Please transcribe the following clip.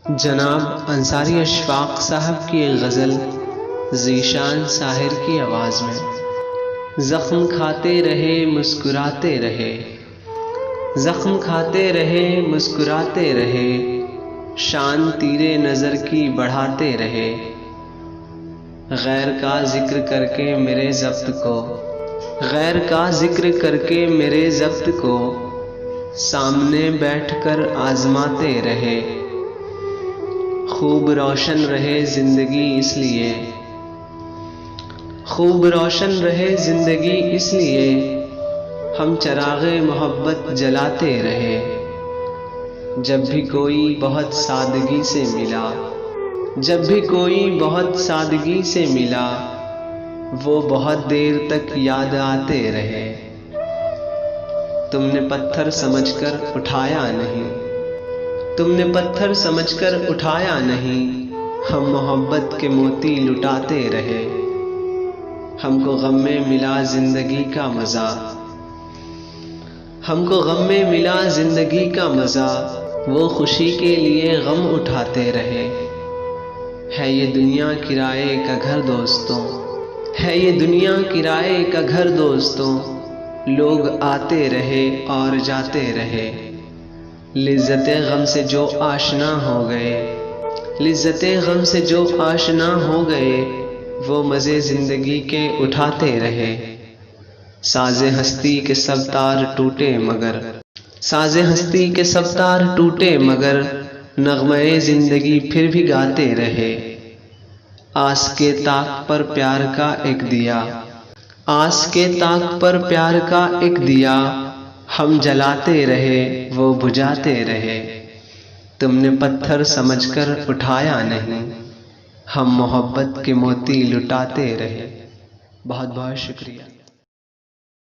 جناب انصاری اشفاق صاحب کی ایک غزل ذیشان ساحر کی آواز میں۔ زخم کھاتے رہے مسکراتے رہے، زخم کھاتے رہے مسکراتے رہے، شان تیرے نظر کی بڑھاتے رہے، غیر کا ذکر کر کے میرے ضبط کو، غیر کا ذکر کر کے میرے ضبط کو، سامنے بیٹھ کر آزماتے رہے، خوب روشن رہے زندگی اس لیے، خوب روشن رہے زندگی اس لیے، ہم چراغ محبت جلاتے رہے، جب بھی کوئی بہت سادگی سے ملا، جب بھی کوئی بہت سادگی سے ملا، وہ بہت دیر تک یاد آتے رہے، تم نے پتھر سمجھ کر اٹھایا نہیں، تم نے پتھر سمجھ کر اٹھایا نہیں، ہم محبت کے موتی لٹاتے رہے، ہم کو غم میں ملا زندگی کا مزہ، ہم کو غم میں ملا زندگی کا مزہ، وہ خوشی کے لیے غم اٹھاتے رہے، ہے یہ دنیا کرائے کا گھر دوستوں، ہے یہ دنیا کرائے کا گھر دوستوں، لوگ آتے رہے اور جاتے رہے، لذت غم سے جو آشنا ہو گئے، لذت غم سے جو آشنا ہو گئے، وہ مزے زندگی کے اٹھاتے رہے، ساز ہستی کے سب تار ٹوٹے مگر، ساز ہستی کے سب تار ٹوٹے مگر، نغمے زندگی پھر بھی گاتے رہے، آس کے طاق پر پیار کا ایک دیا، آس کے طاق پر پیار کا ایک دیا، ہم جلاتے رہے وہ بجھاتے رہے، تم نے پتھر سمجھ کر اٹھایا نہیں، ہم محبت کے موتی لٹاتے رہے۔ بہت بہت شکریہ۔